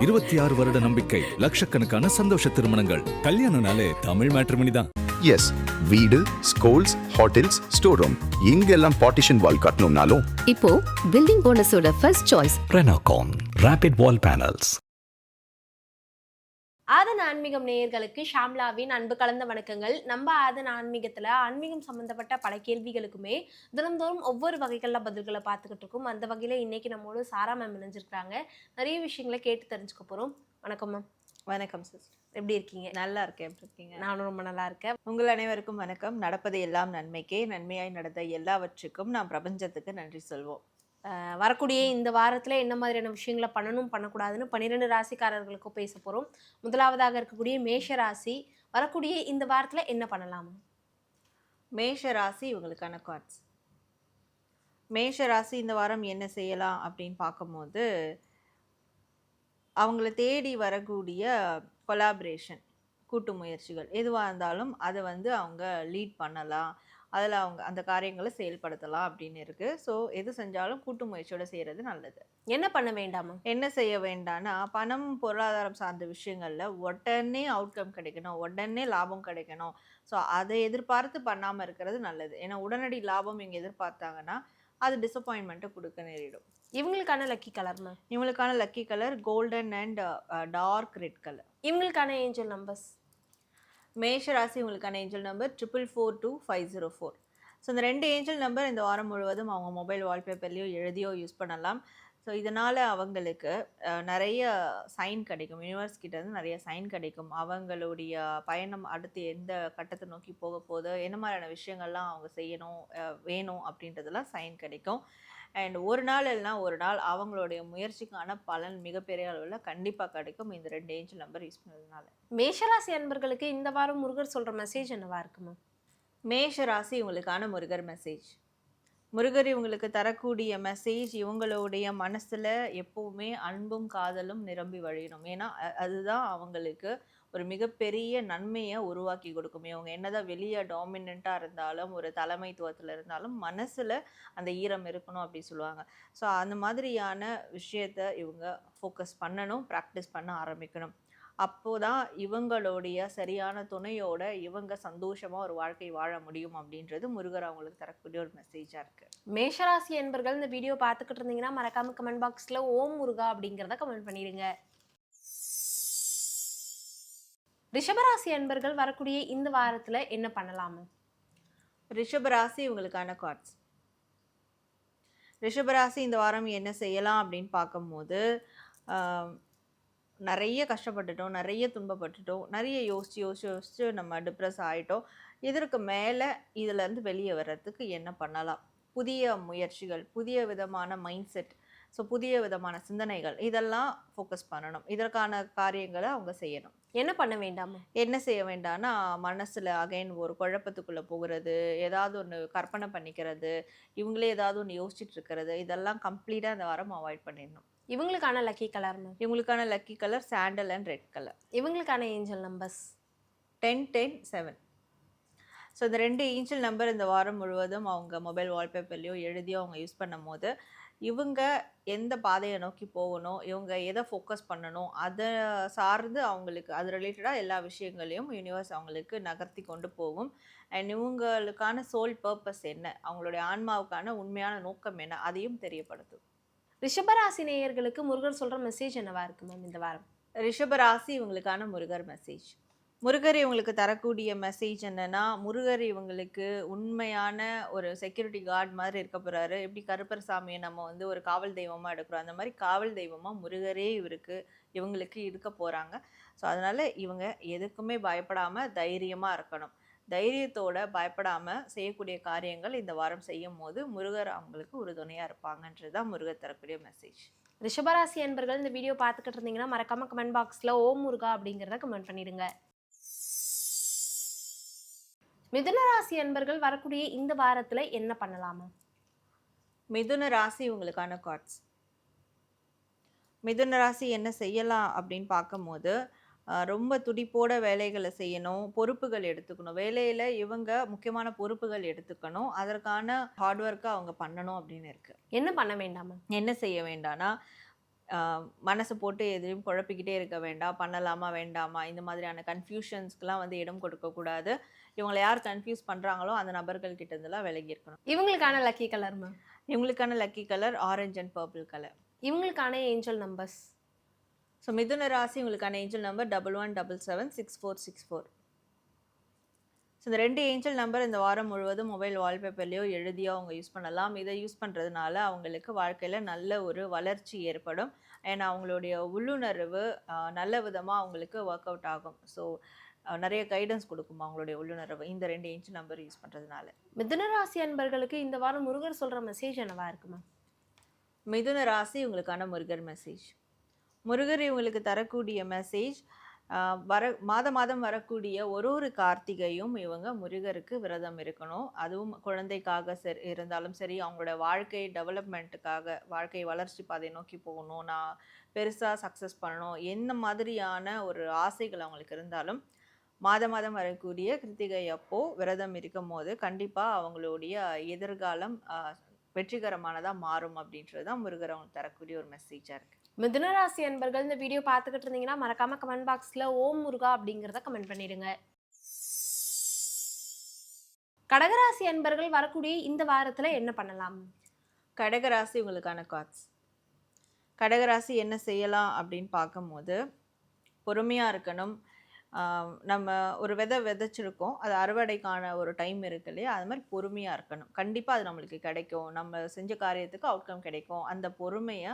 26 வருட நம்பிக்கை, லட்சக்கணக்கான சந்தோஷ திருமணங்கள். கல்யாணம்னாலே தமிழ் மேட்ரிமோனி தான். எஸ், வீடு, ஸ்கூல்ஸ், ஹோட்டல்ஸ், ஸ்டோர் ரூம் இங்கெல்லாம் பார்ட்டிஷன் வால் கட்டணும்னாலும் இப்போ பில்டிங் போனஸோட first choice Renocon Rapid Wall Panels. Aadhan Aanmeegam நேயர்களுக்கு ஷாம்லாவின் அன்பு கலந்த வணக்கங்கள். நம்ம ஆதன் ஆன்மீகத்துல ஆன்மீகம் சம்பந்தப்பட்ட பல கேள்விகளுக்குமே தினந்தோறும் ஒவ்வொரு வகைகளில் பதில்களை பார்த்துக்கிட்டு இருக்கோம். அந்த வகையில இன்னைக்கு நம்மளோட சாரா மேம் இணைஞ்சிருக்காங்க. நிறைய விஷயங்களை கேட்டு தெரிஞ்சுக்க போறோம். வணக்கம் மேம். வணக்கம் சிஸ்டர், எப்படி இருக்கீங்க? நல்லா இருக்கேன். எப்படி இருக்கீங்க? நானும் ரொம்ப நல்லா இருக்கேன். உங்கள் அனைவருக்கும் வணக்கம். நடப்பது எல்லாம் நன்மைக்கே, நன்மையாய் நடந்த எல்லாவற்றுக்கும் நாம் பிரபஞ்சத்துக்கு நன்றி சொல்வோம். வரக்கூடிய இந்த வாரத்துல என்ன மாதிரியான விஷயங்களை பண்ணணும் பண்ணக்கூடாதுன்னு 12 ராசிக்காரர்களுக்கும் பேச போறோம். முதலாவதாக இருக்கக்கூடிய மேஷ ராசி, வரக்கூடிய இந்த வாரத்துல என்ன பண்ணலாமா? மேஷ ராசி இவங்களுக்கான கார்ட்ஸ். மேஷ ராசி இந்த வாரம் என்ன செய்யலாம் அப்படின்னு பார்க்கும்போது, அவங்கள தேடி வரக்கூடிய கொலாபரேஷன், கூட்டு முயற்சிகள் எதுவாக இருந்தாலும் அதை அவங்க லீட் பண்ணலாம், அதில் அவங்க அந்த காரியங்களை செயல்படுத்தலாம் அப்படின்னு இருக்குது. ஸோ எது செஞ்சாலும் கூட்டு முயற்சியோடு செய்கிறது நல்லது. என்ன பண்ண வேண்டாமா? என்ன செய்ய வேண்டாம்னா, பணம் பொருளாதாரம் சார்ந்த விஷயங்களில் உடனே அவுட்கம் கிடைக்கணும், உடனே லாபம் கிடைக்கணும். ஸோ அதை எதிர்பார்த்து பண்ணாமல் இருக்கிறது நல்லது. ஏன்னா உடனடி லாபம் இங்கே எதிர்பார்த்தாங்கன்னா அது டிசப்பாயின்மெண்ட்டை கொடுக்க நேரிடும். இவங்களுக்கான லக்கி கலர் மேம்? இவங்களுக்கான lucky colour golden and dark red colour. இவங்களுக்கான ஏஞ்சல் நம்பர்ஸ்? மேஷ ராசி உங்களுக்கான ஏஞ்சல் நம்பர் 444504. ஸோ இந்த 2 ஏஞ்சல் நம்பர் இந்த வாரம் முழுவதும் அவங்க மொபைல் வால்பேப்பர்லேயோ எழுதியோ யூஸ் பண்ணலாம். ஸோ இதனால் அவங்களுக்கு நிறைய சைன் கிடைக்கும், யூனிவர்ஸ் கிட்டேருந்து நிறைய சைன் கிடைக்கும். அவங்களுடைய பயணம் அடுத்து எந்த கட்டத்தை நோக்கி போக போகுது, என்ன மாதிரியான விஷயங்கள்லாம் அவங்க செய்யணும் வேணும் அப்படின்றதெல்லாம் சைன் கிடைக்கும். அண்ட் ஒரு நாள் இல்லைனா ஒரு நாள் அவங்களுடைய முயற்சிக்கான பலன் மிகப்பெரிய அளவில் கண்டிப்பாக கிடைக்கும் இந்த 2 ஏஞ்சல் நம்பர் யூஸ் பண்ணுறதுனால. மேஷராசி அன்பர்களுக்கு இந்த வாரம் முருகர் சொல்கிற மெசேஜ் என்னவா இருக்குமா? மேஷ ராசி இவங்களுக்கான முருகர் மெசேஜ். முருகர் இவங்களுக்கு தரக்கூடிய மெசேஜ், இவங்களுடைய மனசில் எப்போவுமே அன்பும் காதலும் நிரம்பி வழியணும். ஏன்னா அதுதான் அவங்களுக்கு ஒரு மிகப்பெரிய நன்மையை உருவாக்கி கொடுக்கும். இவங்க என்னதான் வெளியே டாமினண்ட்டாக இருந்தாலும், ஒரு தலைமைத்துவத்தில் இருந்தாலும் மனசில் அந்த ஈரம் இருக்கணும் அப்படி சொல்லுவாங்க. ஸோ அந்த மாதிரியான விஷயத்த இவங்க ஃபோக்கஸ் பண்ணணும், ப்ராக்டிஸ் பண்ண ஆரம்பிக்கணும். அப்போதான் இவங்களுடைய சரியான துணையோட இவங்க சந்தோஷமாக ஒரு வாழ்க்கை வாழ முடியும் அப்படின்றது முருகர் அவங்களுக்கு தரக்கூடிய ஒரு மெசேஜாக இருக்குது. மேஷராசி என்பர்கள் இந்த வீடியோ பார்த்துக்கிட்டு இருந்தீங்கன்னா மறக்காம கமெண்ட் பாக்ஸில் ஓம் முருகா அப்படிங்கிறத கமெண்ட் பண்ணிடுங்க. ரிஷபராசி அன்பர்கள் வரக்கூடிய இந்த வாரத்தில் என்ன பண்ணலாமா? ரிஷபராசி இவங்களுக்கான கார்ட்ஸ். ரிஷபராசி இந்த வாரம் என்ன செய்யலாம் அப்படின்னு பார்க்கும்போது, நிறைய கஷ்டப்பட்டுட்டோம், நிறைய துன்பப்பட்டுட்டோம், நிறைய யோசிச்சு நம்ம டிப்ரெஸ் ஆகிட்டோம். இதற்கு மேலே இதிலேருந்து வெளியே வர்றதுக்கு என்ன பண்ணலாம்? புதிய முயற்சிகள், புதிய விதமான மைண்ட் செட், ஸோ புதிய விதமான சிந்தனைகள், இதெல்லாம் ஃபோக்கஸ் பண்ணணும். இதற்கான காரியங்களை அவங்க செய்யணும். என்ன பண்ண வேண்டாமா? என்ன செய்ய வேண்டாம்னா, மனசில் அகைன் ஒரு குழப்பத்துக்குள்ளே போகிறது, ஏதாவது ஒன்று கற்பனை பண்ணிக்கிறது, இவங்களே ஏதாவது ஒன்று யோசிச்சுட்டு இருக்கிறது, இதெல்லாம் கம்ப்ளீட்டாக இந்த வாரம் அவாய்ட் பண்ணிடணும். இவங்களுக்கான லக்கி கலர் மேம்? இவங்களுக்கான lucky colour sandal and red colour. இவங்களுக்கான ஏஞ்சல் நம்பர்ஸ் 1010-7. ஸோ இந்த 2 ஏஞ்சல் நம்பர் இந்த வாரம் முழுவதும் அவங்க மொபைல் வால்பேப்பர்லையோ எழுதியோ அவங்க யூஸ் பண்ணும் போது, இவங்க எந்த பாதையை நோக்கி போகணும், இவங்க எதை ஃபோக்கஸ் பண்ணணும், அதை சார்ந்து அவங்களுக்கு அது ரிலேட்டடாக எல்லா விஷயங்களையும் யூனிவர்ஸ் அவங்களுக்கு நகர்த்தி கொண்டு போகும். அண்ட் இவங்களுக்கான சோல் பர்பஸ் என்ன, அவங்களுடைய ஆன்மாவுக்கான உண்மையான நோக்கம் என்ன, அதையும் தெரியப்படுத்தும். ரிஷபராசி நேயர்களுக்கு முருகர் சொல்கிற மெசேஜ் என்னவா இருக்கு மேம் இந்த வாரம்? ரிஷபராசி இவங்களுக்கான முருகர் மெசேஜ். முருகர் இவங்களுக்கு தரக்கூடிய மெசேஜ் என்னன்னா, முருகர் இவங்களுக்கு உண்மையான ஒரு செக்யூரிட்டி கார்டு மாதிரி இருக்க போகிறாரு. எப்படி கருப்பர் சாமியை நம்ம ஒரு காவல் தெய்வமாக எடுக்கிறோம், அந்த மாதிரி காவல் தெய்வமாக முருகரே இவங்களுக்கு இருக்க போகிறாங்க. ஸோ அதனால் இவங்க எதுக்குமே பயப்படாமல் தைரியமாக இருக்கணும். தைரியத்தோட பயப்படாமல் செய்யக்கூடிய காரியங்கள் இந்த வாரம் செய்யும் போது முருகர் அவங்களுக்கு உறுதுணையாக இருப்பாங்கன்றது தான் முருகர் தரக்கூடிய மெசேஜ். ரிஷபராசி அன்பர்கள் இந்த வீடியோ பார்த்துக்கிட்டு இருந்தீங்கன்னா மறக்காம கமெண்ட் பாக்ஸில் ஓம் முருகா அப்படிங்கிறத கமெண்ட் பண்ணிடுங்க. மிதுன ராசி அன்பர்கள் வரக்கூடிய இந்த வாரத்தில் என்ன பண்ணலாமா? மிதுன ராசி இவங்களுக்கான கார்ட்ஸ். மிதுன ராசி என்ன செய்யலாம் அப்படின்னு பார்க்கும்போது, ரொம்ப துடிப்போட வேலைகளை செய்யணும், பொறுப்புகள் எடுத்துக்கணும். வேலையில் இவங்க முக்கியமான பொறுப்புகள் எடுத்துக்கணும், அதற்கான ஹார்ட் ஒர்க்கை அவங்க பண்ணணும் அப்படின்னு இருக்குது. என்ன பண்ண வேண்டாமா? என்ன செய்ய வேண்டாம்னா, மனசை போட்டு எதையும் குழப்பிக்கிட்டே இருக்க வேண்டாம், பண்ணலாமா வேண்டாமா, இந்த மாதிரியான கன்ஃபியூஷன்ஸ்க்குலாம் வந்து இடம் கொடுக்கக்கூடாது. இவங்களை யார் கன்ஃபியூஸ் பண்ணுறாங்களோ அந்த நபர்கள் கிட்ட இருந்தெல்லாம் விலகி இருக்கணும். இவங்களுக்கான லக்கி கலர் மேம்? இவங்களுக்கான lucky colour orange and purple colour. இவங்களுக்கான ஏஞ்சல் நம்பர்ஸ்? ஸோ மிதுன ராசி உங்களுக்கான ஏஞ்சல் நம்பர் 11776464. ஸோ இந்த 2 ஏஞ்சல் நம்பர் இந்த வாரம் முழுவதும் மொபைல் வால்பேப்பர்லையோ எழுதியோ அவங்க யூஸ் பண்ணலாம். இதை யூஸ் பண்ணுறதுனால அவங்களுக்கு வாழ்க்கையில் நல்ல ஒரு வளர்ச்சி ஏற்படும். ஏன்னா அவங்களுடைய உள்ளுணர்வு நல்ல விதமாக அவங்களுக்கு ஒர்க் அவுட் ஆகும். ஸோ நிறைய கைடன்ஸ் கொடுக்கும் அவங்களுடைய உள்ளுணர்வு இந்த 2 ஏஞ்சல் நம்பர் யூஸ் பண்ணுறதுனால. மிதுன ராசி அன்பர்களுக்கு இந்த வாரம் முருகர் சொல்கிற மெசேஜ் என்னவா இருக்குமா? மிதுன ராசி உங்களுக்கான முருகர் மெசேஜ். முருகர் இவங்களுக்கு தரக்கூடிய மெசேஜ், மாதம் வரக்கூடிய ஒரு கார்த்திகையும் இவங்க முருகருக்கு விரதம் இருக்கணும். அதுவும் குழந்தைக்காக இருந்தாலும் சரி, அவங்களோட வாழ்க்கை டெவலப்மெண்ட்டுக்காக, வாழ்க்கை வளர்ச்சி பாதை நோக்கி போகணும், நான் பெருசாக சக்ஸஸ் பண்ணணும், என்ன மாதிரியான ஒரு ஆசைகள் அவங்களுக்கு இருந்தாலும் மாதம் வரக்கூடிய கிருத்திகை அப்போ விரதம் இருக்கும் போது கண்டிப்பாக அவங்களுடைய எதிர்காலம் வெற்றிகரமானதாக மாறும் அப்படின்றது தான் முருகர் அவங்களுக்கு தரக்கூடிய ஒரு மெசேஜாக இருக்குது. மிதுன ராசி அன்பர்கள் இந்த வீடியோ பார்த்துக்கிட்டு இருந்தீங்கன்னா மறக்காம கமெண்ட் பாக்ஸில் ஓம் முருகா அப்படிங்கிறத கமெண்ட் பண்ணிடுங்க. கடகராசி அன்பர்கள் வரக்கூடிய இந்த வாரத்தில் என்ன பண்ணலாம்? கடகராசி உங்களுக்கான கார்ட்ஸ். கடகராசி என்ன செய்யலாம் அப்படின்னு பார்க்கும்போது, பொறுமையாக இருக்கணும். நம்ம ஒரு விதைச்சிருக்கோம், அது அறுவடைக்கான ஒரு டைம் இருக்கு இல்லையா, அது மாதிரி பொறுமையாக இருக்கணும். கண்டிப்பாக அது நம்மளுக்கு கிடைக்கும், நம்ம செஞ்ச காரியத்துக்கு அவுட்கம் கிடைக்கும். அந்த பொறுமையை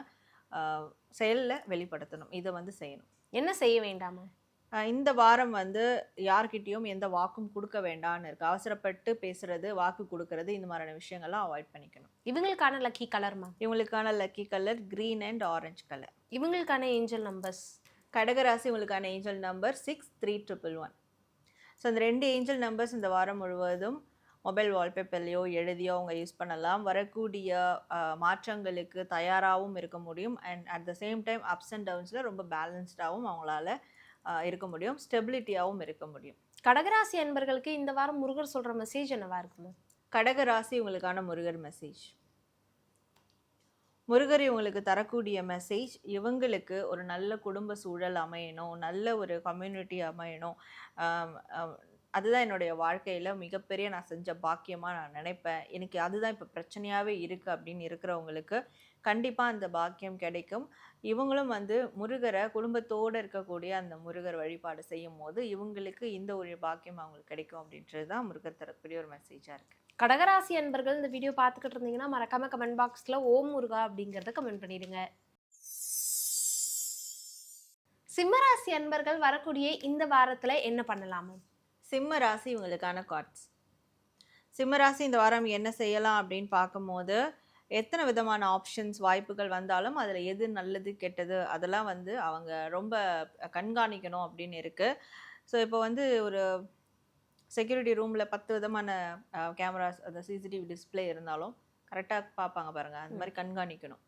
செயலில் வெளிப்படுத்தணும். இதை வந்து செய்யணும். என்ன செய்ய வேண்டாமா? இந்த வாரம் வந்து யார்கிட்டையும் எந்த வாக்கும் கொடுக்க வேண்டாம்னு இருக்கு. அவசரப்பட்டு பேசுறது, வாக்கு கொடுக்கறது, இந்த மாதிரியான விஷயங்கள்லாம் அவாய்ட் பண்ணிக்கணும். இவங்களுக்கான லக்கி கலர்மா? இவங்களுக்கான lucky colour green and orange colour. இவங்களுக்கான ஏஞ்சல் நம்பர்ஸ்? கடகராசி உங்களுக்கான ஏஞ்சல் நம்பர் 63111. ஸோ அந்த 2 ஏஞ்சல் நம்பர்ஸ் இந்த வாரம் முழுவதும் மொபைல் வால்பேப்பர்லையோ எழுதியோ அவங்க யூஸ் பண்ணலாம். வரக்கூடிய மாற்றங்களுக்கு தயாராகவும் இருக்க முடியும். And at the same time ups and டவுன்ஸில் ரொம்ப பேலன்ஸ்டாகவும் அவங்களால இருக்க முடியும், ஸ்டெபிலிட்டியாகவும் இருக்க முடியும். கடகராசி அன்பர்களுக்கு இந்த வாரம் முருகர் சொல்கிற மெசேஜ் என்னவா இருக்குமா? கடகராசி உங்களுக்கான முருகர் மெசேஜ். முருகர் இவங்களுக்கு தரக்கூடிய மெசேஜ், இவங்களுக்கு ஒரு நல்ல குடும்ப சூழல் அமையணும், நல்ல ஒரு கம்யூனிட்டி அமையணும். அதுதான் என்னுடைய வாழ்க்கையில் மிகப்பெரிய நான் செஞ்ச பாக்கியமாக நான் நினைப்பேன். எனக்கு அதுதான் இப்போ பிரச்சனையாகவே இருக்குது அப்படின்னு இருக்கிறவங்களுக்கு கண்டிப்பாக அந்த பாக்கியம் கிடைக்கும். இவங்களும் வந்து முருகரை குடும்பத்தோடு இருக்கக்கூடிய அந்த முருகர் வழிபாடு செய்யும் போது இவங்களுக்கு இந்த ஒரு பாக்கியம் அவங்களுக்கு கிடைக்கும் அப்படின்றது தான் முருகர் தரக்கூடிய ஒரு மெசேஜாக இருக்குது. கடகராசி அன்பர்கள் இந்த வீடியோ பார்த்துக்கிட்டு இருந்தீங்கன்னா மறக்காம கமெண்ட் பாக்ஸில் ஓம் முருகா அப்படிங்கிறத கமெண்ட் பண்ணிடுங்க. சிம்மராசி அன்பர்கள் வரக்கூடிய இந்த வாரத்தில் என்ன பண்ணலாமா? சிம்ம ராசி இவங்களுக்கான கார்ட்ஸ். சிம்மராசி இந்த வாரம் என்ன செய்யலாம் அப்படின்னு பார்க்கும்போது, எத்தனை விதமான ஆப்ஷன்ஸ் வாய்ப்புகள் வந்தாலும் அதில் எது நல்லது கெட்டது அதெல்லாம் வந்து அவங்க ரொம்ப கண்காணிக்கணும் அப்படின்னு இருக்குது. ஸோ இப்போ வந்து ஒரு செக்யூரிட்டி ரூமில் 10 விதமான கேமராஸ், அந்த சிசிடிவி டிஸ்பிளே இருந்தாலும் கரெக்டாக பார்ப்பாங்க பாருங்கள், அந்த மாதிரி கண்காணிக்கணும்.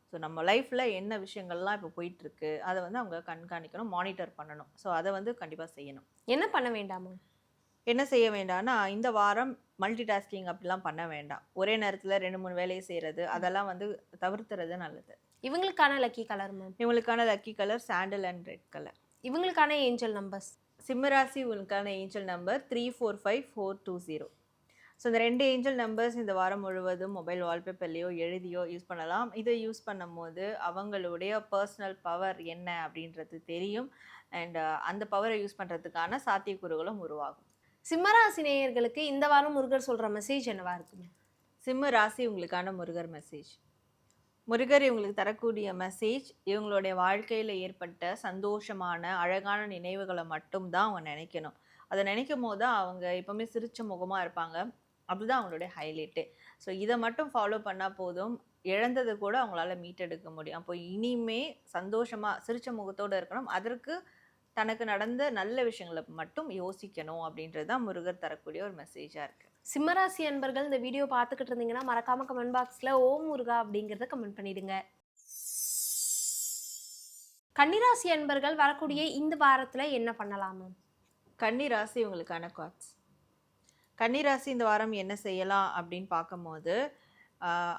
ஸோ நம்ம லைஃப்பில் என்ன விஷயங்கள்லாம் இப்போ போயிட்டுருக்கு அதை வந்து அவங்க கண்காணிக்கணும், மானிட்டர் பண்ணணும். ஸோ அதை வந்து கண்டிப்பாக செய்யணும். என்ன பண்ண வேண்டாமா? என்ன செய்ய வேண்டாம்னா, இந்த வாரம் மல்டி டாஸ்கிங் அப்படிலாம் பண்ண வேண்டாம். ஒரே நேரத்தில் 2-3 வேலையை செய்கிறது அதெல்லாம் வந்து தவிர்த்துறது நல்லது. இவங்களுக்கான லக்கி கலர் மேம்? இவங்களுக்கான lucky colour sandal and red colour. இவங்களுக்கான ஏஞ்சல் நம்பர்ஸ்? சிம்மராசி இவங்களுக்கான ஏஞ்சல் நம்பர் 345420. ஸோ இந்த 2 ஏஞ்சல் நம்பர்ஸ் இந்த வாரம் முழுவதும் மொபைல் வால்பேப்பர்லையோ எழுதியோ யூஸ் பண்ணலாம். இதை யூஸ் பண்ணும்போது அவங்களுடைய பர்சனல் பவர் என்ன அப்படின்றது தெரியும். அண்ட் அந்த பவரை யூஸ் பண்ணுறதுக்கான சாத்தியக்கூறுகளும் உருவாகும். சிம்மராசி நேயர்களுக்கு இந்த வாரம் முருகர் சொல்கிற மெசேஜ் என்னவா இருக்குங்க? சிம்ம ராசி உங்களுக்கான முருகர் மெசேஜ். முருகர் இவங்களுக்கு தரக்கூடிய மெசேஜ், இவங்களுடைய வாழ்க்கையில் ஏற்பட்ட சந்தோஷமான அழகான நினைவுகளை மட்டும்தான் அவங்க நினைக்கணும். அதை நினைக்கும் போது தான் அவங்க எப்போவுமே சிரிச்ச முகமாக இருப்பாங்க. அப்படிதான் அவங்களுடைய ஹைலைட்டு. ஸோ இதை மட்டும் ஃபாலோ பண்ணால் போதும், இழந்ததை கூட அவங்களால மீட்டெடுக்க முடியும். அப்போ இனிமே சந்தோஷமாக சிரிச்ச முகத்தோடு இருக்கணும், அதற்கு தனக்கு நடந்த நல்ல விஷயங்களை மட்டும் யோசிக்கணும் அப்படின்றது தான் முருகர் தரக்கூடிய ஒரு மெசேஜாக இருக்குது. சிம்மராசி அன்பர்கள் இந்த வீடியோ பார்த்துக்கிட்டு இருந்தீங்கன்னா மறக்காம கமெண்ட் பாக்ஸில் ஓம் முருகா அப்படிங்கிறத கமெண்ட் பண்ணிடுங்க. கன்னிராசி அன்பர்கள் வரக்கூடிய இந்த வாரத்தில் என்ன பண்ணலாமா? கன்னிராசி உங்களுக்கான கார்ட்ஸ். கன்னிராசி இந்த வாரம் என்ன செய்யலாம் அப்படின்னு பார்க்கும்போது,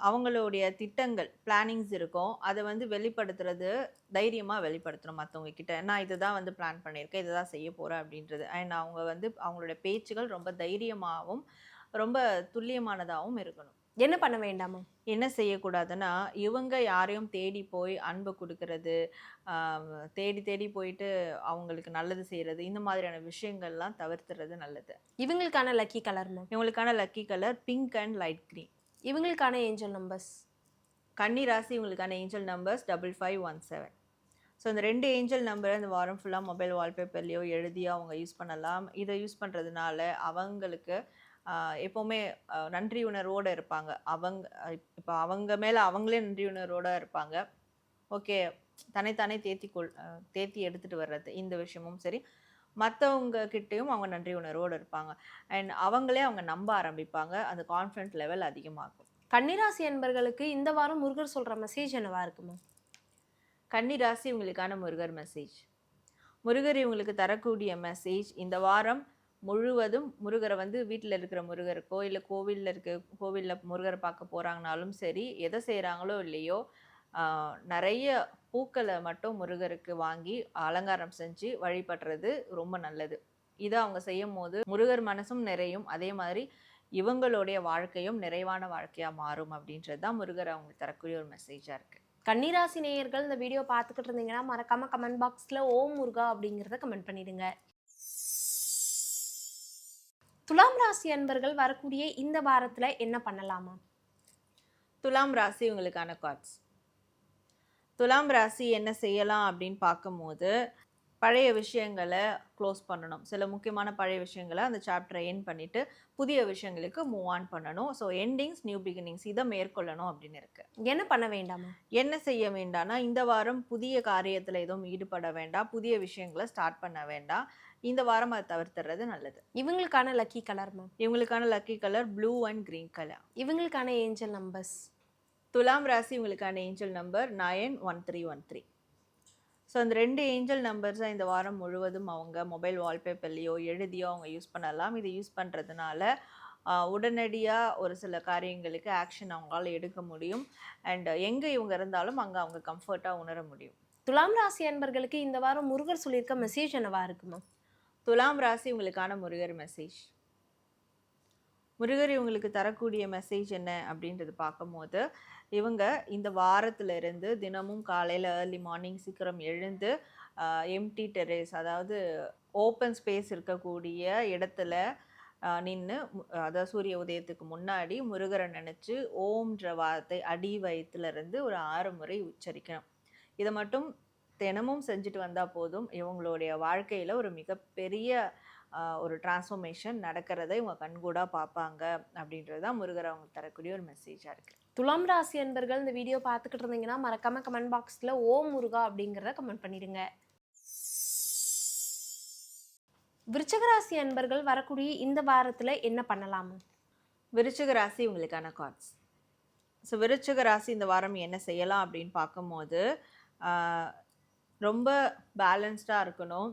அவங்களுடைய திட்டங்கள் பிளானிங்ஸ் இருக்கும். அதை வந்து வெளிப்படுத்துறது தைரியமாக வெளிப்படுத்தணும் மற்றவங்க கிட்ட. நான் இதுதான் வந்து பிளான் பண்ணியிருக்கேன், இதுதான் செய்ய போகிறேன் அப்படின்றது. அண்ட் அவங்க வந்து அவங்களோட பேச்சுகள் ரொம்ப தைரியமாகவும் ரொம்ப துல்லியமானதாகவும் இருக்கணும். என்ன பண்ண வேண்டாமா? என்ன செய்யக்கூடாதுன்னா, இவங்க யாரையும் தேடி போய் அன்பு குடுக்குறது, தேடி தேடி போயிட்டு அவங்களுக்கு நல்லது செய்றது, இந்த மாதிரியான விஷயங்கள்லாம் தவிர்த்துறது நல்லது. இவங்களுக்கான லக்கி கலர் மேம். இவங்களுக்கான lucky colour pink and light green. இவங்களுக்கான ஏஞ்சல் நம்பர்ஸ். கன்னி ராசி இவங்களுக்கான ஏஞ்சல் நம்பர்ஸ் 5517. ஸோ இந்த 2 ஏஞ்சல் நம்பரை இந்த வாரம் ஃபுல்லாக மொபைல் வால்பேப்பர்லேயோ எழுதியோ அவங்க யூஸ் பண்ணலாம். இதை யூஸ் பண்ணுறதுனால அவங்களுக்கு எப்போவுமே நன்றி உணர்வோடு இருப்பாங்க. இப்போ அவங்க மேலே அவங்களே நன்றி உணர்வோடு இருப்பாங்க. ஓகே, தன்னைத்தானே தேத்தி எடுத்துகிட்டு வர்றது இந்த விஷயமும் சரி, மற்றவங்க கிட்டேயும் அவங்க நன்றி உணர்வோடு இருப்பாங்க. அண்ட் அவங்களே அவங்க நம்ப ஆரம்பிப்பாங்க. அந்த கான்ஃபிடென்ட் லெவல் அதிகமாகும். கன்னிராசி அன்பர்களுக்கு இந்த வாரம் முருகர் சொல்கிற மெசேஜ் என்னவா இருக்குமா? கன்னிராசி இவங்களுக்கான முருகர் மெசேஜ். முருகர் இவங்களுக்கு தரக்கூடிய மெசேஜ், இந்த வாரம் முழுவதும் முருகரை வந்து வீட்டில் இருக்கிற முருகருக்கோ இல்லை கோவிலில் முருகரை பார்க்க போகிறாங்கனாலும் சரி, எதை செய்கிறாங்களோ இல்லையோ நிறைய பூக்களை மட்டும் முருகருக்கு வாங்கி அலங்காரம் செஞ்சு வழிபடுறது ரொம்ப நல்லது. இதை அவங்க செய்யும் போது முருகர் மனசும் நிறையும், அதே மாதிரி இவங்களுடைய வாழ்க்கையும் நிறைவான வாழ்க்கையாக மாறும் அப்படின்றது தான் முருகர் அவங்களுக்கு தரக்கூடிய ஒரு மெசேஜாக இருக்குது. கன்னிராசி நேயர்கள் இந்த வீடியோ பார்த்துக்கிட்டு இருந்தீங்கன்னா மறக்காம கமெண்ட் பாக்ஸில் ஓம் முருகா அப்படிங்கிறத கமெண்ட் பண்ணிடுங்க. துலாம் ராசி அன்பர்கள் வரக்கூடிய இந்த வாரத்தில் என்ன பண்ணலாமா? துலாம் ராசி இவங்களுக்கான கார்ட்ஸ். துலாம் ராசி என்ன செய்யலாம் அப்படின்னு பார்க்கும்போது, பழைய விஷயங்களை க்ளோஸ் பண்ணணும். சில முக்கியமான பழைய விஷயங்களை அந்த சாப்டரை எண்ட் பண்ணிவிட்டு புதிய விஷயங்களுக்கு மூவ் ஆன் பண்ணணும். ஸோ எண்டிங்ஸ் நியூ பிகினிங்ஸ் இதை மேற்கொள்ளணும் அப்படின்னு இருக்குது. என்ன பண்ண வேண்டாமா? என்ன செய்ய வேண்டாம்னா, இந்த வாரம் புதிய காரியத்தில் எதுவும் ஈடுபட வேண்டாம், புதிய விஷயங்களை ஸ்டார்ட் பண்ண வேண்டாம். இந்த வாரம் அதை தவிர்த்துறது நல்லது. இவங்களுக்கான லக்கி கலர் மேம். இவங்களுக்கான lucky colour blue and green colour. இவங்களுக்கான ஏஞ்சல் நம்பர்ஸ். துலாம் ராசி இவங்களுக்கான ஏஞ்சல் நம்பர் 91313. ஸோ அந்த 2 ஏஞ்சல் நம்பர்ஸை இந்த வாரம் முழுவதும் அவங்க மொபைல் வால்பேப்பர்லேயோ எழுதியோ அவங்க யூஸ் பண்ணலாம். இது யூஸ் பண்ணுறதுனால உடனடியாக ஒரு சில காரியங்களுக்கு ஆக்ஷன் அவங்களால எடுக்க முடியும். அண்ட் எங்கே இவங்க இருந்தாலும் அங்கே அவங்க கம்ஃபர்ட்டாக உணர முடியும். துலாம் ராசி அன்பர்களுக்கு இந்த வாரம் முருகர் சொல்லியிருக்க மெசேஜ் என்னவா இருக்குமா? துலாம் ராசி இவங்களுக்கான முருகர் மெசேஜ். முருகர் இவங்களுக்கு தரக்கூடிய மெசேஜ் என்ன அப்படின்றது பார்க்கும்போது, இவங்க இந்த வாரத்துல இருந்து தினமும் காலையில் ஏர்லி மார்னிங் சீக்கிரம் எழுந்து எம்டி டெரேஸ், அதாவது ஓப்பன் ஸ்பேஸ் இருக்கக்கூடிய இடத்துல நின்று, அதாவது சூரிய உதயத்துக்கு முன்னாடி முருகரை நினச்சி ஓம்ன்ற வார்த்தை அடி வயிற்றுலேருந்து ஒரு 6 முறை உச்சரிக்கணும். இதை மட்டும் தினமும் செஞ்சுட்டு வந்தால் போதும், இவங்களுடைய வாழ்க்கையில் ஒரு மிகப்பெரிய ஒரு டிரான்ஸ்ஃபர்மேஷன் நடக்கிறதை இவங்க கண்கூடாக பார்ப்பாங்க அப்படின்றது தான் முருகர் அவங்களுக்கு தரக்கூடிய ஒரு மெசேஜாக இருக்குது. துலாம் ராசி அன்பர்கள் இந்த வீடியோ பார்த்துக்கிட்டு இருந்தீங்கன்னா மறக்காம கமெண்ட் பாக்ஸில் ஓம் முருகா அப்படிங்கிறத கமெண்ட் பண்ணிடுங்க. விருச்சிக ராசி அன்பர்கள் வரக்கூடிய இந்த வாரத்தில் என்ன பண்ணலாமா? விருச்சிக ராசி இவங்களுக்கான கார்ட்ஸ். ஸோ விருச்சிக ராசி இந்த வாரம் என்ன செய்யலாம் அப்படின்னு பார்க்கும்போது, ரொம்ப பேலன்ஸ்டாக இருக்கணும்,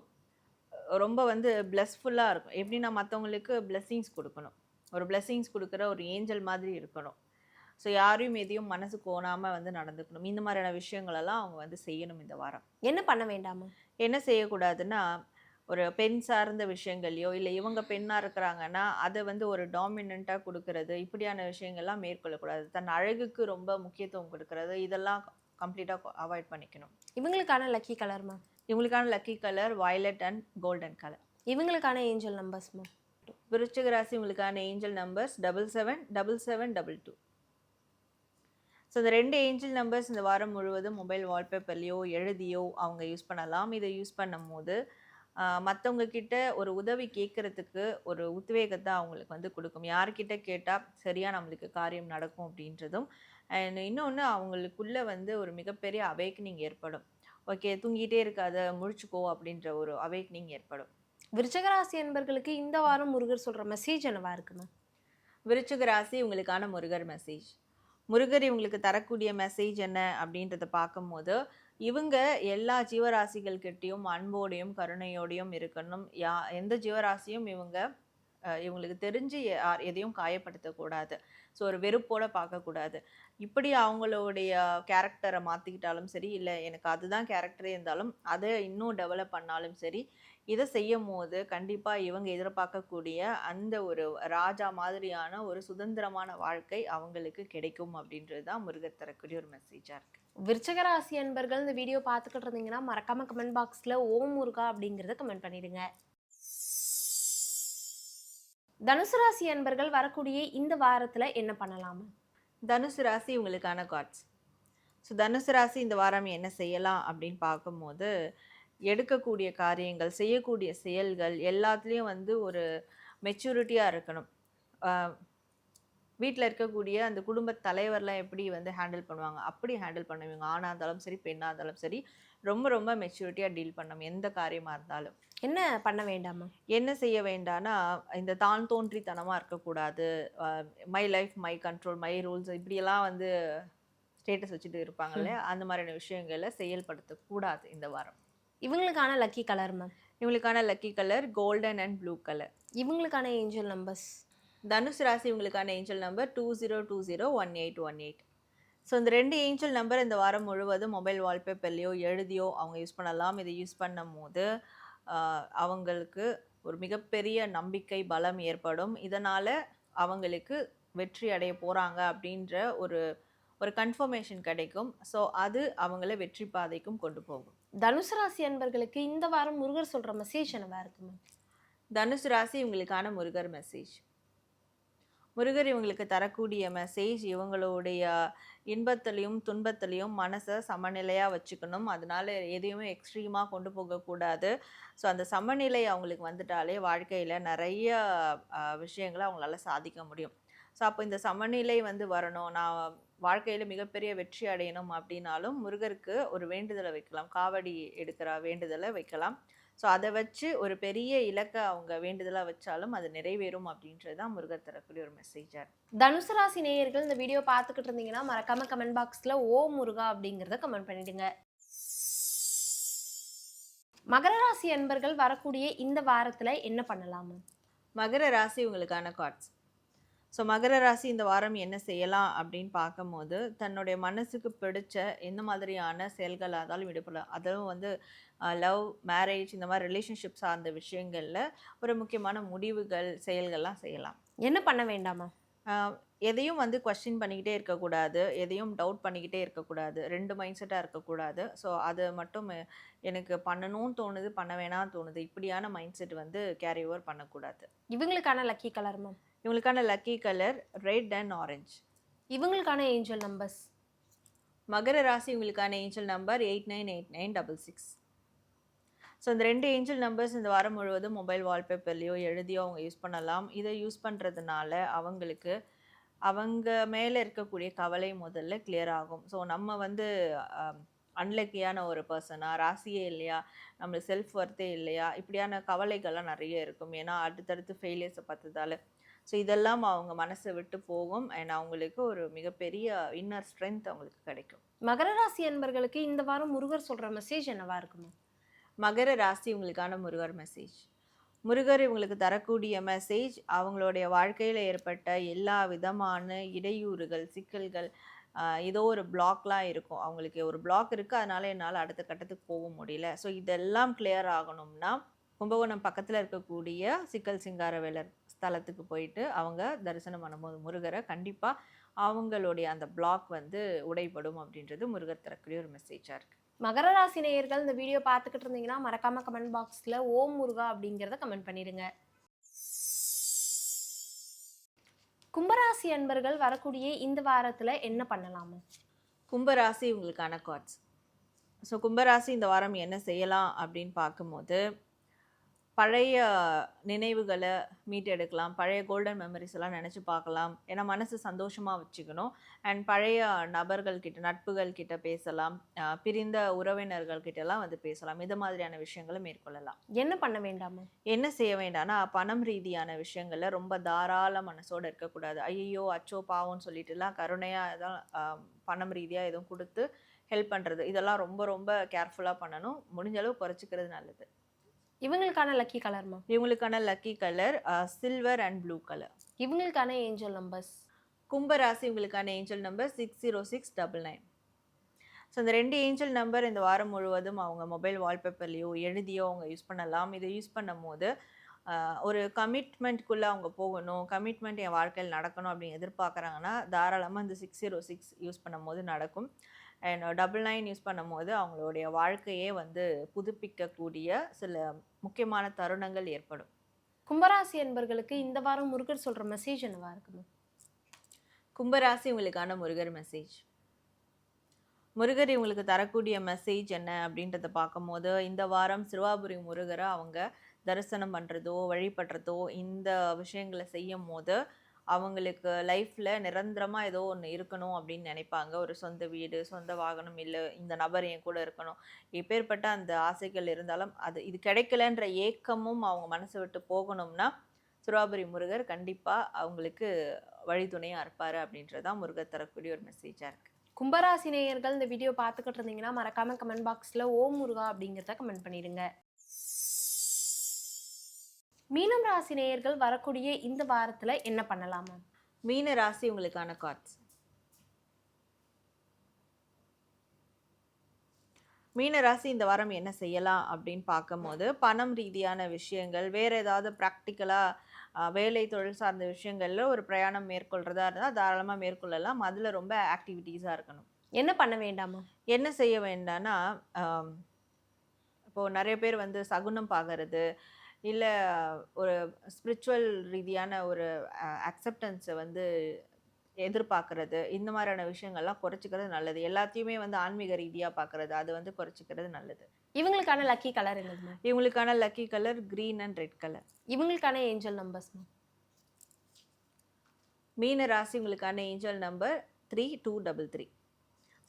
ரொம்ப வந்து பிளஸ்ஃபுல்லாக இருக்கும். எப்படின்னா மற்றவங்களுக்கு பிளெஸ்ஸிங்ஸ் கொடுக்கணும், ஒரு பிளெஸ்ஸிங்ஸ் கொடுக்குற ஒரு ஏஞ்சல் மாதிரி இருக்கணும். ஸோ யாரையும் எதையும் மனசு கோணாமல் வந்து நடந்துக்கணும். இந்த மாதிரியான விஷயங்களெல்லாம் அவங்க வந்து செய்யணும் இந்த வாரம். என்ன பண்ண வேண்டாமா? என்ன செய்யக்கூடாதுன்னா, ஒரு பெண் சார்ந்த விஷயங்களையோ இல்லை இவங்க பெண்ணாக இருக்கிறாங்கன்னா அதை வந்து ஒரு டாமினண்ட்டாக கொடுக்கறது, இப்படியான விஷயங்கள்லாம் மேற்கொள்ளக்கூடாது. தன் அழகுக்கு ரொம்ப முக்கியத்துவம் கொடுக்கறது, இதெல்லாம் கம்ப்ளீட்டாக அவாய்ட் பண்ணிக்கணும். இவங்களுக்கான லக்கி கலர் மேம். இவங்களுக்கான lucky colour violet and golden colour. இவங்களுக்கான ஏஞ்சல் நம்பர்ஸ் மேம். விருச்சிக ராசி இவங்களுக்கான ஏஞ்சல் நம்பர்ஸ் 777722. ஸோ இந்த 2 ஏஞ்சல் நம்பர்ஸ் இந்த வாரம் முழுவதும் மொபைல் வால்பேப்பர்லையோ எழுதியோ அவங்க யூஸ் பண்ணலாம். இதை யூஸ் பண்ணும் போது மற்றவங்க கிட்ட ஒரு உதவி கேட்குறதுக்கு ஒரு உத்வேகத்தை அவங்களுக்கு வந்து கொடுக்கும். யார்கிட்ட கேட்டால் சரியாக நம்மளுக்கு காரியம் நடக்கும் அப்படின்றதும். அண்ட் இன்னொன்று, அவங்களுக்குள்ளே வந்து ஒரு மிகப்பெரிய அவேக்னிங் ஏற்படும். ஓகே, தூங்கிட்டே இருக்காத, முழிச்சுக்கோ அப்படின்ற ஒரு அவேக்னிங் ஏற்படும். விருச்சிக ராசி அன்பர்களுக்கு இந்த வாரம் முருகர் சொல்கிற மெசேஜ் என்னவா இருக்குமா? விருச்சிக ராசி இவங்களுக்கான முருகர் மெசேஜ். முருகர் இவங்களுக்கு தரக்கூடிய மெசேஜ் என்ன அப்படின்றத பார்க்கும்போது, இவங்க எல்லா ஜீவராசிகள்கிட்டையும் அன்போடையும் கருணையோடையும் இருக்கணும். எந்த ஜீவராசியும் இவங்க இவங்களுக்கு தெரிஞ்சு எதையும் காயப்படுத்தக்கூடாது. ஸோ ஒரு வெறுப்போட பார்க்கக்கூடாது. இப்படி அவங்களுடைய கேரக்டரை மாற்றிக்கிட்டாலும் சரி, இல்லை எனக்கு அதுதான் கேரக்டரே இருந்தாலும் அதை இன்னும் டெவலப் பண்ணாலும் சரி, இதை செய்யும் போது கண்டிப்பாக இவங்க எதிர்பார்க்கக்கூடிய அந்த ஒரு ராஜா மாதிரியான ஒரு சுதந்திரமான வாழ்க்கை அவங்களுக்கு கிடைக்கும் அப்படின்றது தான் முருகர் தரக்கூடிய ஒரு மெசேஜாக இருக்குது. விருச்சக ராசி அன்பர்கள் இந்த வீடியோ பார்த்துக்கிட்டு இருந்தீங்கன்னா மறக்காம கமெண்ட் பாக்ஸ்ல ஓம் முருகா அப்படிங்கறத கமெண்ட் பண்ணிடுங்க. தனுசு ராசி அன்பர்கள் வரக்கூடிய இந்த வாரத்துல என்ன பண்ணலாமா? தனுசு ராசி உங்களுக்கான கார்ட்ஸ். ஸோ தனுசு ராசி இந்த வாரம் என்ன செய்யலாம் அப்படின்னு பார்க்கும்போது, எடுக்கக்கூடிய காரியங்கள், செய்யக்கூடிய செயல்கள் எல்லாத்துலேயும் வந்து ஒரு மெச்சூரிட்டியாக இருக்கணும். வீட்டில் இருக்கக்கூடிய அந்த குடும்ப தலைவர்லாம் எப்படி வந்து ஹேண்டில் பண்ணுவாங்க, அப்படி ஹேண்டில் பண்ணுவீங்க. ஆணாக இருந்தாலும் சரி, பெண்ணாக இருந்தாலும் சரி, ரொம்ப ரொம்ப மெச்சூரிட்டியாக டீல் பண்ணணும் எந்த காரியமாக இருந்தாலும். என்ன பண்ண வேண்டாமா? என்ன செய்ய வேண்டாம்னா, இந்த தான் தோன்றித்தனமாக இருக்கக்கூடாது. My life my control my rules இப்படியெல்லாம் வந்து ஸ்டேட்டஸ் வச்சுட்டு இருப்பாங்கல்ல, அந்த மாதிரியான விஷயங்களை செயல்படுத்தக்கூடாது இந்த வாரம். இவங்களுக்கான லக்கி கலர் மேம்? இவங்களுக்கான lucky colour golden and blue colour. இவங்களுக்கான ஏஞ்சல் நம்பர்ஸ்? தனுசு ராசி இவங்களுக்கான ஏஞ்சல் நம்பர் 20201818. ஸோ இந்த 2 ஏஞ்சல் நம்பர் இந்த வாரம் முழுவதும் மொபைல் வால்பேப்பர்லையோ எழுதியோ அவங்க யூஸ் பண்ணலாம். இதை யூஸ் பண்ணும் போது அவங்களுக்கு ஒரு மிகப்பெரிய நம்பிக்கை பலம் ஏற்படும். இதனால் அவங்களுக்கு வெற்றி அடைய போகிறாங்க அப்படின்ற ஒரு கன்ஃபர்மேஷன் கிடைக்கும். ஸோ அது அவங்கள வெற்றி பாதைக்கும் கொண்டு போகும். தனுசு ராசி அன்பர்களுக்கு இந்த வாரம் முருகர் சொல்கிற மெசேஜ் என்னவா இருக்கு மேம்? தனுசு ராசி இவங்களுக்கான முருகர் மெசேஜ். முருகர் இவங்களுக்கு தரக்கூடிய மெசேஜ், இவங்களுடைய இன்பத்திலையும் துன்பத்திலையும் மனசை சமநிலையாக வச்சுக்கணும். அதனால எதையுமே எக்ஸ்ட்ரீமாக கொண்டு போகக்கூடாது. ஸோ அந்த சமநிலை அவங்களுக்கு வந்துட்டாலே வாழ்க்கையில் நிறைய விஷயங்களை அவங்களால சாதிக்க முடியும். ஸோ அப்போ இந்த சமநிலை வந்து வரணும், நான் வாழ்க்கையில் மிகப்பெரிய வெற்றி அடையணும் அப்படின்னாலும் முருகருக்கு ஒரு வேண்டுதலை வைக்கலாம். காவடி எடுக்கிற வேண்டுதலை வைக்கலாம். ஸோ அதை வச்சு ஒரு பெரிய இலக்கை அவங்க வேண்டுதலாக வச்சாலும் அது நிறைவேறும் அப்படின்றது தான் முருகர் தரக்கூடிய ஒரு மெசேஜாக இருக்குது. தனுசு ராசி நேயர்கள் இந்த வீடியோ பார்த்துக்கிட்டு இருந்தீங்கன்னா மறக்காம கமெண்ட் பாக்ஸில் ஓ முருகா அப்படிங்கிறத கமெண்ட் பண்ணிடுங்க. மகர ராசி அன்பர்கள் வரக்கூடிய இந்த வாரத்தில் என்ன பண்ணலாமா? மகர ராசி உங்களுக்கான கார்ட்ஸ். ஸோ மகர ராசி இந்த வாரம் என்ன செய்யலாம் அப்படின்னு பார்க்கும்போது, தன்னுடைய மனசுக்கு பிடிச்ச எந்த மாதிரியான செயல்கள் ஆனாலும் ஈடுபடலாம். அதுவும் வந்து லவ், மேரேஜ் இந்த மாதிரி ரிலேஷன்ஷிப் சார்ந்த விஷயங்களில் ஒரு முக்கியமான முடிவுகள், செயல்கள்லாம் செய்யலாம். என்ன பண்ண வேண்டாமா? எதையும் வந்து கொஸ்டின் பண்ணிக்கிட்டே இருக்கக்கூடாது, எதையும் டவுட் பண்ணிக்கிட்டே இருக்கக்கூடாது, 2 மைண்ட் செட்டாக இருக்கக்கூடாது. ஸோ அதை மட்டும் எனக்கு பண்ணணும்னு தோணுது, பண்ண வேணாம்னு தோணுது, இப்படியான மைண்ட் செட் வந்து கேரி ஓவர் பண்ணக்கூடாது. இவங்களுக்கான லக்கி கலர் மேம்? இவங்களுக்கான lucky colour red and orange. இவங்களுக்கான ஏஞ்சல் நம்பர்ஸ்? மகர ராசி இவங்களுக்கான ஏஞ்சல் நம்பர் 898966. ஸோ இந்த 2 ஏஞ்சல் நம்பர்ஸ் இந்த வாரம் முழுவதும் மொபைல் வால்பேப்பர்லையோ எழுதியோ அவங்க யூஸ் பண்ணலாம். இதை யூஸ் பண்ணுறதுனால அவங்களுக்கு அவங்க மேலே இருக்கக்கூடிய கவலை முதல்ல கிளியர் ஆகும். ஸோ நம்ம வந்து அன்லக்கியான ஒரு பர்சனாக, ராசியே இல்லையா, நம்மளுக்கு செல்ஃப் ஒர்த்தே இல்லையா, இப்படியான கவலைகள்லாம் நிறைய இருக்கும். ஏன்னா அடுத்தடுத்து ஃபெயிலியர்ஸை பார்த்ததால. ஸோ இதெல்லாம் அவங்க மனசை விட்டு போகும். அண்ட் அவங்களுக்கு ஒரு மிகப்பெரிய இன்னர் ஸ்ட்ரென்த் அவங்களுக்கு கிடைக்கும். மகர ராசி அன்பர்களுக்கு இந்த வாரம் முருகர் சொல்கிற மெசேஜ் என்னவா இருக்குமா? மகர ராசி உங்களுக்கான முருகர் மெசேஜ். முருகர் இவங்களுக்கு தரக்கூடிய மெசேஜ், அவங்களுடைய வாழ்க்கையில் ஏற்பட்ட எல்லா விதமான இடையூறுகள், சிக்கல்கள், ஏதோ ஒரு பிளாக்லாம் இருக்கும். அவங்களுக்கு ஒரு பிளாக் இருக்குது, அதனால என்னால் அடுத்த கட்டத்துக்கு போக முடியல. ஸோ இதெல்லாம் கிளியர் ஆகணும்னா கும்பகோணம் பக்கத்தில் இருக்கக்கூடிய சிக்கல் சிங்காரவேலர் ஸ்தலத்துக்கு போயிட்டு அவங்க தரிசனம் பண்ணும்போது முருகரை கண்டிப்பாக அவங்களுடைய அந்த பிளாக் வந்து உடைபடும் அப்படின்றது முருகர் தரக்கூடிய ஒரு மெசேஜாக இருக்குது. மகர ராசி நேயர்கள் இந்த வீடியோ பார்த்துக்கிட்டு இருந்தீங்கன்னா மறக்காம கமெண்ட் பாக்ஸில் ஓம் முருகா அப்படிங்கிறத கமெண்ட் பண்ணிடுங்க. கும்பராசி அன்பர்கள் வரக்கூடிய இந்த வாரத்தில் என்ன பண்ணலாமா? கும்பராசி உங்களுக்கான கார்ட்ஸ். ஸோ கும்பராசி இந்த வாரம் என்ன செய்யலாம் அப்படின்னு பார்க்கும்போது, பழைய நினைவுகளை மீட்டெடுக்கலாம். பழைய கோல்டன் மெமரிஸ் எல்லாம் நினச்சி பார்க்கலாம். ஏன்னா மனசு சந்தோஷமாக வச்சுக்கணும். அண்ட் பழைய நபர்கள்கிட்ட, நட்புகள் கிட்ட பேசலாம். பிரிந்த உறவினர்கள் கிட்டலாம் வந்து பேசலாம். இது மாதிரியான விஷயங்களை மேற்கொள்ளலாம். என்ன பண்ண வேண்டாமா? என்ன செய்ய வேண்டாம்னா, பணம் ரீதியான விஷயங்களில் ரொம்ப தாராள மனசோடு இருக்கக்கூடாது. ஐயோ அச்சோ பாவம்னு சொல்லிட்டுலாம் கருணையாக தான் பணம் ரீதியாக எதுவும் கொடுத்து ஹெல்ப் பண்ணுறது, இதெல்லாம் ரொம்ப ரொம்ப கேர்ஃபுல்லாக பண்ணணும். முடிஞ்ச அளவு குறைச்சிக்கிறது நல்லது. இவங்களுக்கான லக்கி கலர் மேம். இவங்களுக்கான lucky colour silver and blue colour. இவங்களுக்கான ஏஞ்சல் நம்பர்ஸ். கும்பராசி உங்களுக்கான ஏஞ்சல் நம்பர் 60699. ஸோ இந்த 2 ஏஞ்சல் நம்பர் இந்த வாரம் முழுவதும் அவங்க மொபைல் வால்பேப்பர்லேயோ எழுதியோ அவங்க யூஸ் பண்ணலாம். இதை யூஸ் பண்ணும் போது ஒரு கமிட்மெண்ட்குள்ளே அவங்க போகணும், கமிட்மெண்ட் என் வாழ்க்கையில் நடக்கணும் அப்படின்னு எதிர்பார்க்குறாங்கன்னா தாராளமாக இந்த 606 யூஸ் பண்ணும் போது நடக்கும். அண்ட் 99 யூஸ் பண்ணும் போது அவங்களுடைய வாழ்க்கையே வந்து புதுப்பிக்கக்கூடிய சில முக்கியமான தருணங்கள் ஏற்படும். கும்பராசி என்பர்களுக்கு இந்த வாரம் முருகர் சொல்கிற மெசேஜ் என்னவா இருக்குமே? கும்பராசி உங்களுக்கான முருகர் மெசேஜ். முருகர் இவங்களுக்கு தரக்கூடிய மெசேஜ் என்ன அப்படின்றத பார்க்கும்போது இந்த வாரம் சிறுவாபுரி முருகரை அவங்க தரிசனம் பண்ணுறதோ வழிபடுறதோ இந்த விஷயங்களை செய்யும் போது அவங்களுக்கு லைஃப்பில் நிரந்தரமாக ஏதோ ஒன்று இருக்கணும் அப்படின்னு நினைப்பாங்க. ஒரு சொந்த வீடு, சொந்த வாகனம், இல்லை இந்த நபர் என் கூட இருக்கணும், எப்பேற்பட்ட அந்த ஆசைகள் இருந்தாலும் இது கிடைக்கலன்ற ஏக்கமும் அவங்க மனசை விட்டு போகணும்னா சிறுவாபுரி முருகர் கண்டிப்பாக அவங்களுக்கு வழித்துணையாக இருப்பார் அப்படின்றது தான் முருகர் தரக்கூடிய ஒரு மெசேஜாக இருக்குது. கும்பராசி நேயர்கள் இந்த வீடியோ பார்த்துக்கிட்டு இருந்தீங்கன்னா மறக்காம கமெண்ட் பாக்ஸில் ஓம் முருகா அப்படிங்கிறத கமெண்ட் பண்ணிடுங்க. மீனம் ராசி நேயர்கள் வரக்கூடிய இந்த வாரத்தில் என்ன பண்ணலாமா? மீன ராசி உங்களுக்கான கார்ட்ஸ். மீன ராசி இந்த வாரம் என்ன செய்யலாம் அப்படின்னு பார்க்கும்போது பணம் ரீதியான விஷயங்கள், வேறு ஏதாவது ப்ராக்டிக்கலாக வேலை தொழில் சார்ந்த விஷயங்களில் ஒரு பிரயாணம் மேற்கொள்கிறதா இருந்தால் தாராளமாக மேற்கொள்ளலாம். அதில் ரொம்ப ஆக்டிவிட்டீஸாக இருக்கணும். என்ன பண்ண வேண்டாமா? என்ன செய்ய வேண்டாம்னா இப்போது நிறைய பேர் வந்து சகுனம் பார்க்கறது, இல்லை ஒரு ஸ்பிரிச்சுவல் ரீதியான ஒரு அக்செப்டன்ஸை வந்து எதிர்பார்க்கறது, இந்த மாதிரியான விஷயங்கள்லாம் குறைச்சிக்கிறது நல்லது. எல்லாத்தையுமே வந்து ஆன்மீக ரீதியாக பார்க்கறது அது வந்து குறைச்சிக்கிறது நல்லது. இவங்களுக்கான லக்கி கலர் என்னது? இவங்களுக்கான lucky colour green and red colour. இவங்களுக்கான ஏஞ்சல் நம்பர்ஸ். மீன ராசி உங்களுக்கான ஏஞ்சல் நம்பர் 3233.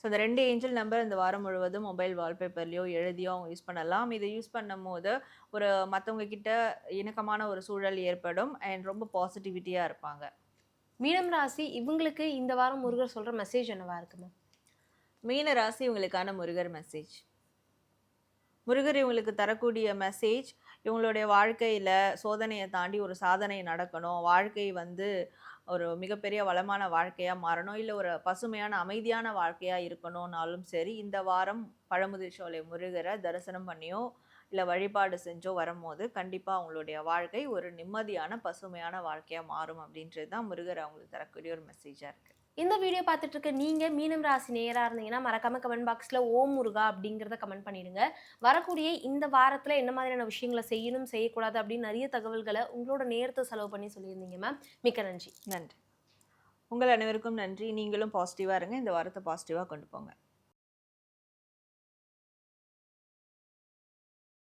ஸோ இந்த 2 ஏஞ்சல் நம்பர் இந்த வாரம் முழுவதும் மொபைல் வால்பேப்பர்லையோ எழுதியோ அவங்க யூஸ் பண்ணலாம். இதை யூஸ் பண்ணும் போது ஒரு மற்றவங்க கிட்ட இணக்கமான ஒரு சூழல் ஏற்படும் அண்ட் ரொம்ப பாசிட்டிவிட்டியாக இருப்பாங்க. மீனம் ராசி இவங்களுக்கு இந்த வாரம் முருகர் சொல்கிற மெசேஜ் என்னவா இருக்குமா? மீன ராசி உங்களுக்கான முருகர் மெசேஜ். முருகர் இவங்களுக்கு தரக்கூடிய மெசேஜ், இவங்களுடைய வாழ்க்கையில் சோதனையை தாண்டி ஒரு சாதனை நடக்கணும், வாழ்க்கை வந்து ஒரு மிகப்பெரிய வளமான வாழ்க்கையாக மாறணும், இல்லை ஒரு பசுமையான அமைதியான வாழ்க்கையாக இருக்கணும்னாலும் சரி இந்த வாரம் பழமுதிர் சோலை முருகரை தரிசனம் பண்ணியோ இல்லை வழிபாடு செஞ்சோ வரும்போது கண்டிப்பாக அவங்களுடைய வாழ்க்கை ஒரு நிம்மதியான பசுமையான வாழ்க்கையாக மாறும் அப்படின்றது தான் முருகர் அவங்களுக்கு தரக்கூடிய ஒரு மெசேஜாக இருக்குது. இந்த வீடியோ பார்த்துட்டு இருக்க நீங்கள் மீனம் ராசி நேயராக இருந்தீங்கன்னா மறக்காம கமெண்ட் பாக்ஸில் ஓம் முருகா அப்படிங்கிறத கமெண்ட் பண்ணிடுங்க. வரக்கூடிய இந்த வாரத்தில் என்ன மாதிரியான விஷயங்களை செய்யணும் செய்யக்கூடாது அப்படின்னு நிறைய தகவல்களை உங்களோட நேரத்தை செலவு பண்ணி சொல்லியிருந்தீங்க மேம். மிக்க நன்றி. நன்றி. உங்கள் அனைவருக்கும் நன்றி. நீங்களும் பாசிட்டிவாக இருங்க, இந்த வாரத்தை பாசிட்டிவாக கொண்டு போங்க.